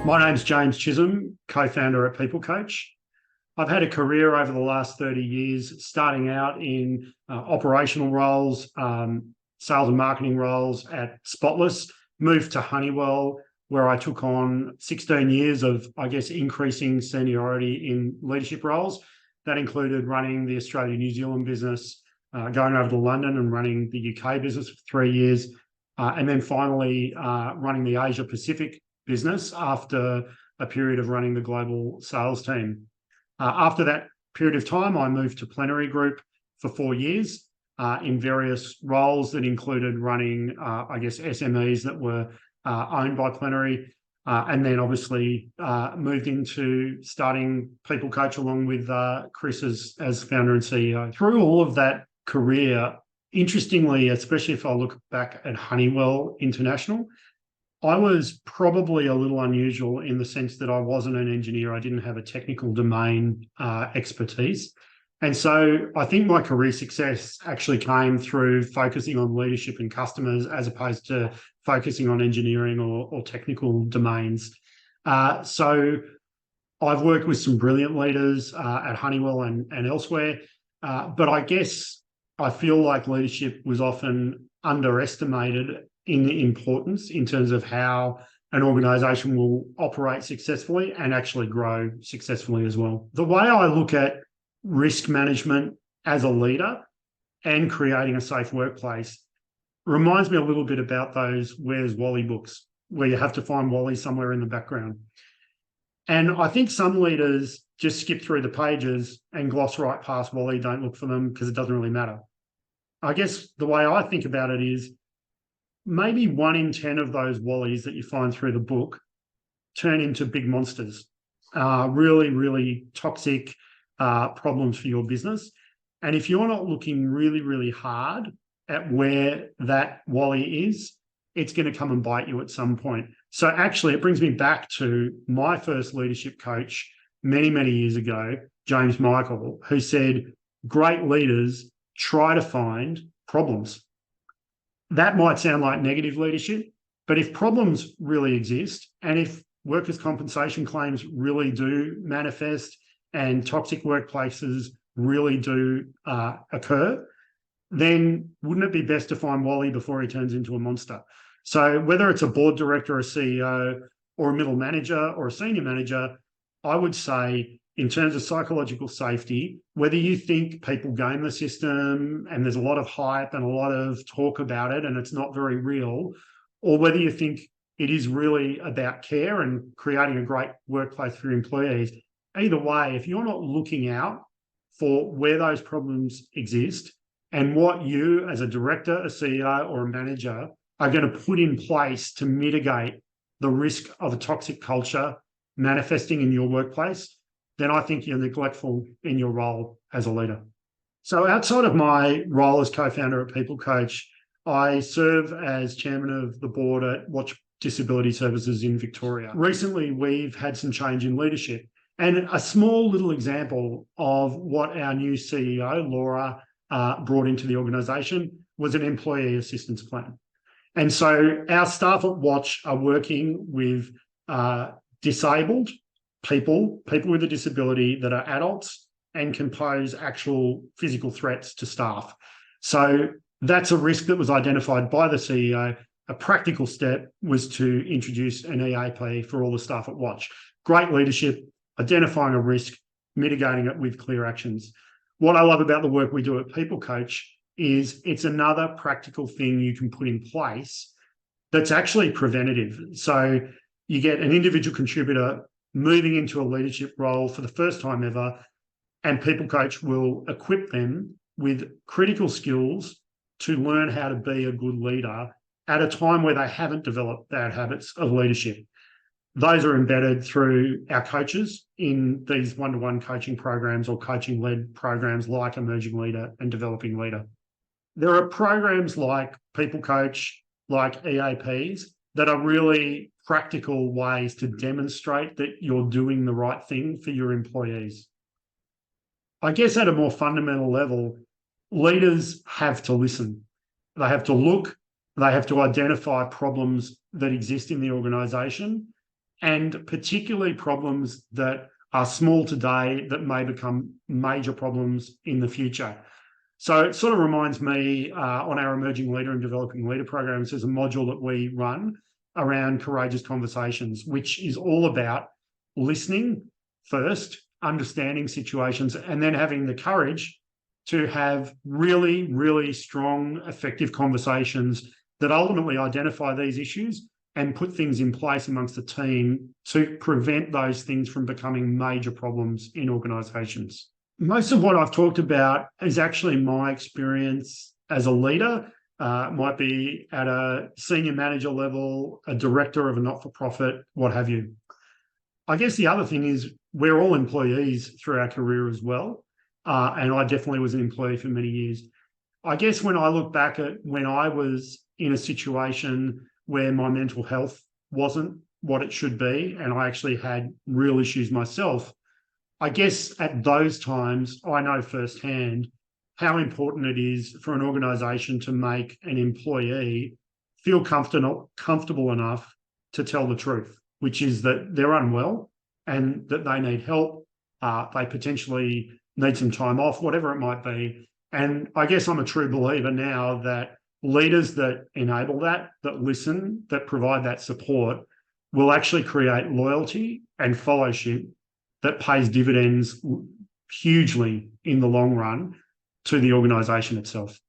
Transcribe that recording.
My name's James Chisholm, co-founder at Peeplcoach. I've had a career over the last 30 years, starting out in operational roles, sales and marketing roles at Spotless, moved to Honeywell, where I took on 16 years of, increasing seniority in leadership roles. That included running the Australia-New Zealand business, going over to London and running the UK business for 3 years, and then finally running the Asia Pacific business after a period of running the global sales team. After that period of time, I moved to Plenary Group for 4 years in various roles that included running, SMEs that were owned by Plenary, and then obviously moved into starting Peeplcoach along with Chris as founder and CEO. Through all of that career, interestingly, especially if I look back at Honeywell International, I was probably a little unusual in the sense that I wasn't an engineer. I didn't have a technical domain expertise. And so I think my career success actually came through focusing on leadership and customers as opposed to focusing on engineering or technical domains. So I've worked with some brilliant leaders at Honeywell and elsewhere, but I guess I feel like leadership was often underestimated in the importance in terms of how an organization will operate successfully and actually grow successfully as well. The way I look at risk management as a leader and creating a safe workplace reminds me a little bit about those Where's Wally books, where you have to find Wally somewhere in the background. And I think some leaders just skip through the pages and gloss right past Wally, don't look for them because it doesn't really matter. I guess the way I think about it is maybe 1 in 10 of those Wallies that you find through the book turn into big monsters, really, really toxic problems for your business. And if you're not looking really, really hard at where that Wally is, it's going to come and bite you at some point. So actually, it brings me back to my first leadership coach many, many years ago, James Michael, who said, great leaders try to find problems. That might sound like negative leadership, but if problems really exist and if workers' compensation claims really do manifest and toxic workplaces really do occur, then wouldn't it be best to find Wally before he turns into a monster? So whether it's a board director, a CEO, or a middle manager or a senior manager, I would say in terms of psychological safety, whether you think people game the system and there's a lot of hype and a lot of talk about it and it's not very real, or whether you think it is really about care and creating a great workplace for your employees, either way, if you're not looking out for where those problems exist and what you as a director, a CEO, or a manager are going to put in place to mitigate the risk of a toxic culture manifesting in your workplace, then I think you're neglectful in your role as a leader. So outside of my role as co-founder at Peeplcoach, I serve as chairman of the board at Watch Disability Services in Victoria. Recently, we've had some change in leadership, and a small little example of what our new CEO, Laura, brought into the organisation was an employee assistance plan. And so our staff at Watch are working with disabled people with a disability that are adults and can pose actual physical threats to staff. So that's a risk that was identified by the CEO. A practical step was to introduce an EAP for all the staff at Watch. Great leadership, identifying a risk, mitigating it with clear actions. What I love about the work we do at Peeplcoach is it's another practical thing you can put in place that's actually preventative. So you get an individual contributor moving into a leadership role for the first time ever, and Peeplcoach will equip them with critical skills to learn how to be a good leader at a time where they haven't developed bad habits of leadership. Those are embedded through our coaches in these one-to-one coaching programs or coaching-led programs like Emerging Leader and Developing Leader. There are programs like Peeplcoach, like EAPs, that are really practical ways to demonstrate that you're doing the right thing for your employees. I guess at a more fundamental level, leaders have to listen. They have to look, they have to identify problems that exist in the organisation and particularly problems that are small today that may become major problems in the future. So it sort of reminds me on our Emerging Leader and Developing Leader programs, there's a module that we run around courageous conversations, which is all about listening first, understanding situations, and then having the courage to have really, really strong, effective conversations that ultimately identify these issues and put things in place amongst the team to prevent those things from becoming major problems in organisations. Most of what I've talked about is actually my experience as a leader. Might be at a senior manager level, a director of a not-for-profit, what have you. I guess the other thing is we're all employees through our career as well. And I definitely was an employee for many years. I guess when I look back at when I was in a situation where my mental health wasn't what it should be, and I actually had real issues myself, I guess at those times, I know firsthand how important it is for an organisation to make an employee feel comfortable enough to tell the truth, which is that they're unwell and that they need help. They potentially need some time off, whatever it might be. And I guess I'm a true believer now that leaders that enable that listen, that provide that support, will actually create loyalty and fellowship that pays dividends hugely in the long run to the organisation itself.